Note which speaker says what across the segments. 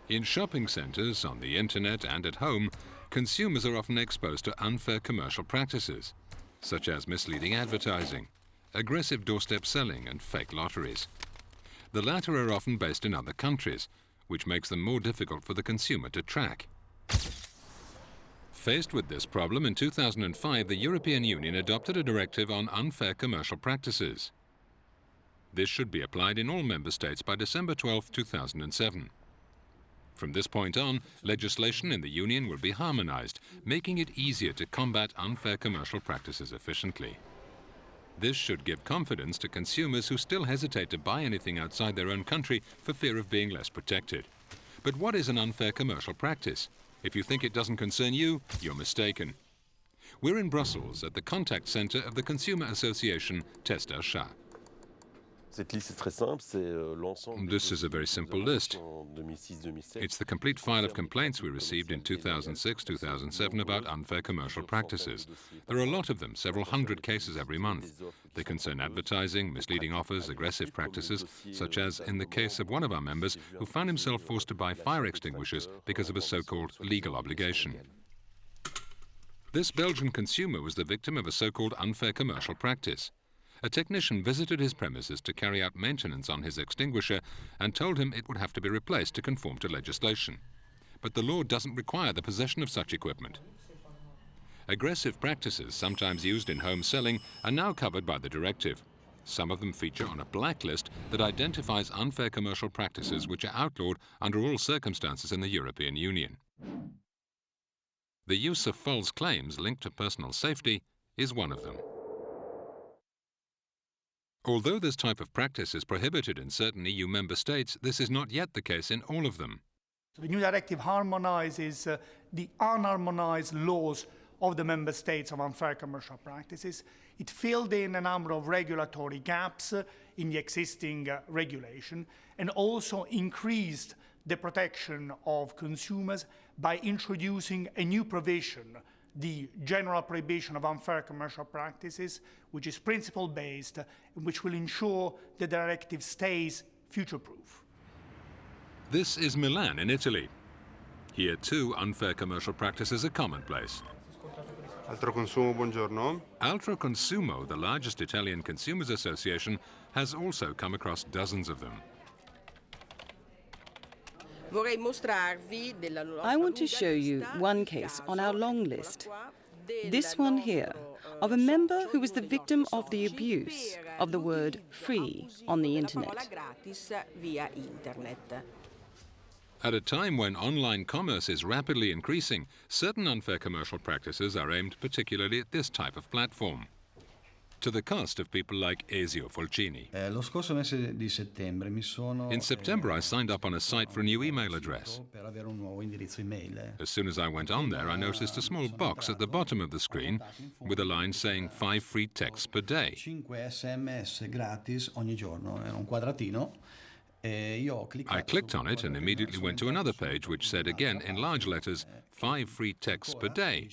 Speaker 1: In shopping centres, on the internet and at home, consumers are often exposed to unfair commercial practices, such as misleading advertising, aggressive doorstep selling and fake lotteries. The latter are often based in other countries, which makes them more difficult for the consumer to track. Faced with this problem, in 2005 the European Union adopted a directive on unfair commercial practices. This should be applied in all member states by December 12, 2007. From this point on, legislation in the Union will be harmonized, making it easier to combat unfair commercial practices efficiently. This should give confidence to consumers who still hesitate to buy anything outside their own country for fear of being less protected. But what is an unfair commercial practice? If you think it doesn't concern you, you're mistaken. We're in Brussels at the contact center of the consumer association Tester Chat. This is a very simple list. It's the complete file of complaints we received in 2006-2007 about unfair commercial practices. There are a lot of them, several hundred cases every month. They concern advertising, misleading offers, aggressive practices, such as in the case of one of our members who found himself forced to buy fire extinguishers because of a so-called legal obligation. This Belgian consumer was the victim of a so-called unfair commercial practice. A technician visited his premises to carry out maintenance on his extinguisher and told him it would have to be replaced to conform to legislation. But the law doesn't require the possession of such equipment. Aggressive practices, sometimes used in home selling, are now covered by the directive. Some of them feature on a blacklist that identifies unfair commercial practices which are outlawed under all circumstances in the European Union. The use of false claims linked to personal safety is one of them. Although this type of practice is prohibited in certain EU member states, this is not yet the case in all of them.
Speaker 2: The new directive harmonizes the unharmonized laws of the member states of unfair commercial practices. It filled in a number of regulatory gaps in the existing regulation and also increased the protection of consumers by introducing a new provision, the general prohibition of unfair commercial practices, which is principle-based and which will ensure the directive stays future-proof.
Speaker 1: This is Milan in Italy. Here too, unfair commercial practices are commonplace.
Speaker 3: Altro Consumo, buongiorno.
Speaker 1: Altro Consumo, the largest Italian consumers association, has also come across dozens of them.
Speaker 4: I want to show you one case on our long list. This one here, of a member who was the victim of the abuse of the word free on the internet.
Speaker 1: At a time when online commerce is rapidly increasing, certain unfair commercial practices are aimed particularly at this type of platform, to the cost of people like Ezio Fulcini. In September, I signed up on a site for a new email address. As soon as I went on there, I noticed a small box at the bottom of the screen with a line saying 5 free texts per day. I clicked on it and immediately went to another page which said again in large letters, 5 free texts per day.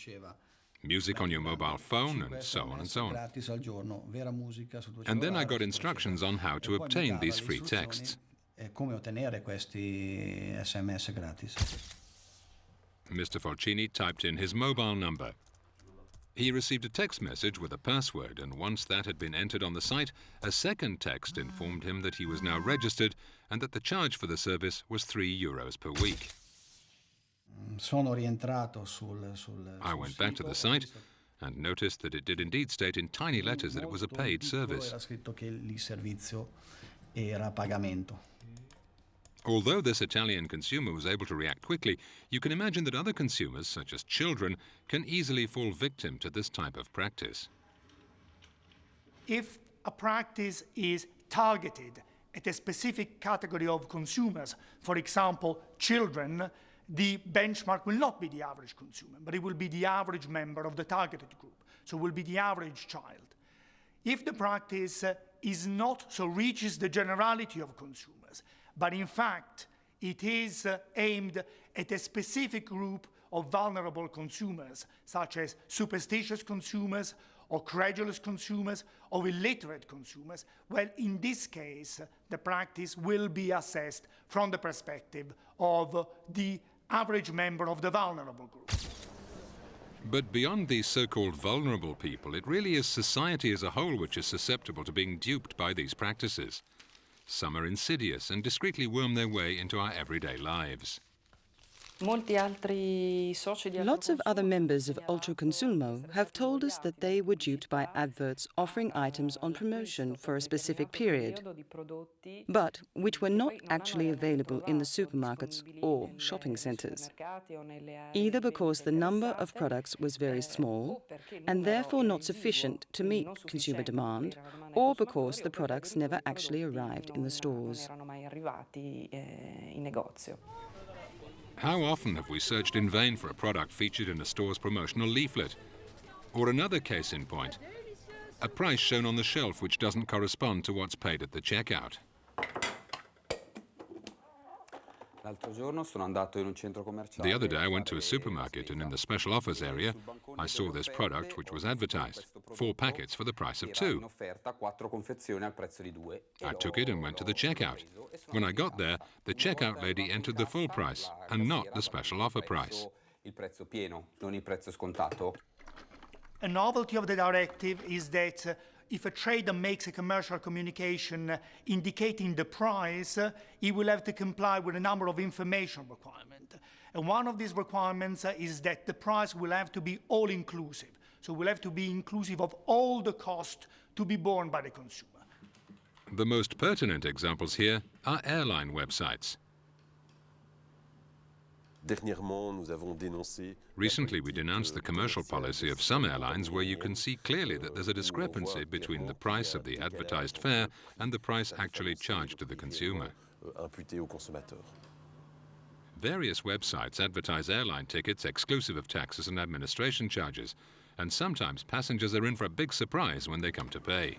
Speaker 1: Music on your mobile phone, and so on and so on. And then I got instructions on how to obtain these free texts. Mr. Fulcini typed in his mobile number. He received a text message with a password, and once that had been entered on the site, a second text informed him that he was now registered and that the charge for the service was €3 per week. I went back to the site and noticed that it did indeed state in tiny letters that it was a paid service. Although this Italian consumer was able to react quickly, you can imagine that other consumers, such as children, can easily fall victim to this type of practice.
Speaker 2: If a practice is targeted at a specific category of consumers, for example, children, the benchmark will not be the average consumer, but it will be the average member of the targeted group, so it will be the average child. If the practice is not, so reaches the generality of consumers, but in fact it is aimed at a specific group of vulnerable consumers, such as superstitious consumers, or credulous consumers, of illiterate consumers, well, in this case, the practice will be assessed from the perspective of the average member of the vulnerable group.
Speaker 1: But beyond these so-called vulnerable people, it really is society as a whole which is susceptible to being duped by these practices. Some are insidious and discreetly worm their way into our everyday lives.
Speaker 4: Lots of other members of Ultra Consumo have told us that they were duped by adverts offering items on promotion for a specific period, but which were not actually available in the supermarkets or shopping centres, either because the number of products was very small and therefore not sufficient to meet consumer demand, or because the products never actually arrived in the stores.
Speaker 1: How often have we searched in vain for a product featured in a store's promotional leaflet? Or another case in point, a price shown on the shelf which doesn't correspond to what's paid at the checkout. The other day I went to a supermarket and in the special offers area I saw this product which was advertised, 4 packets for the price of 2. I took it and went to the checkout. When I got there, the checkout lady entered the full price and not the special offer price.
Speaker 2: A novelty of the directive is that if a trader makes a commercial communication indicating the price, he will have to comply with a number of information requirements. And one of these requirements is that the price will have to be all-inclusive. So it will have to be inclusive of all the cost to be borne by the consumer.
Speaker 1: The most pertinent examples here are airline websites. Recently, we denounced the commercial policy of some airlines where you can see clearly that there's a discrepancy between the price of the advertised fare and the price actually charged to the consumer. Various websites advertise airline tickets exclusive of taxes and administration charges, and sometimes passengers are in for a big surprise when they come to pay.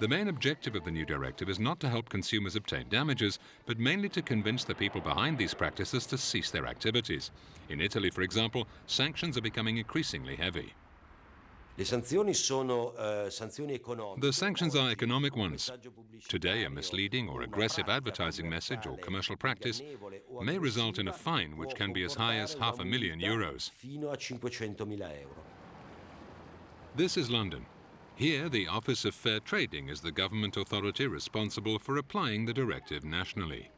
Speaker 1: The main objective of the new directive is not to help consumers obtain damages, but mainly to convince the people behind these practices to cease their activities. In Italy, for example, sanctions are becoming increasingly heavy. The sanctions are economic ones. Today, a misleading or aggressive advertising message or commercial practice may result in a fine which can be as high as €500,000. This is London. Here, the Office of Fair Trading is the government authority responsible for applying the directive nationally.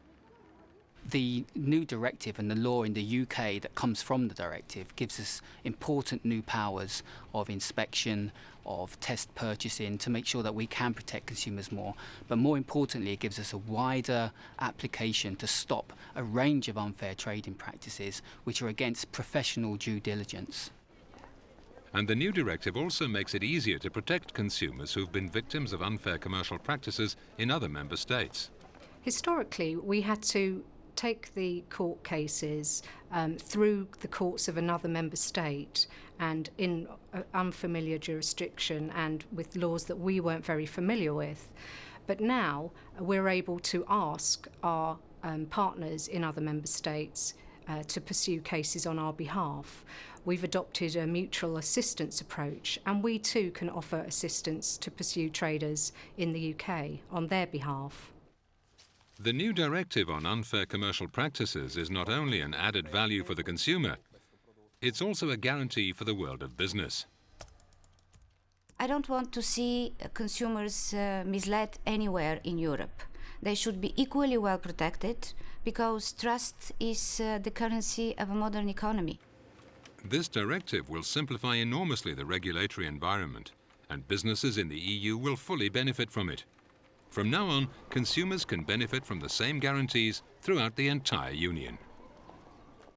Speaker 5: The new directive and the law in the UK that comes from the directive gives us important new powers of inspection, of test purchasing, to make sure that we can protect consumers more. But more importantly, it gives us a wider application to stop a range of unfair trading practices which are against professional due diligence.
Speaker 1: And the new directive also makes it easier to protect consumers who've been victims of unfair commercial practices in other member states.
Speaker 6: Historically, we had to take the court cases through the courts of another member state and in unfamiliar jurisdiction and with laws that we weren't very familiar with. But now we're able to ask our partners in other member states to pursue cases on our behalf. We've adopted a mutual assistance approach, and we too can offer assistance to pursue traders in the UK on their behalf.
Speaker 1: The new directive on unfair commercial practices is not only an added value for the consumer, it's also a guarantee for the world of business.
Speaker 7: I don't want to see consumers misled anywhere in Europe. They should be equally well protected because trust is the currency of a modern economy.
Speaker 1: This directive will simplify enormously the regulatory environment, and businesses in the EU will fully benefit from it. From now on, consumers can benefit from the same guarantees throughout the entire Union.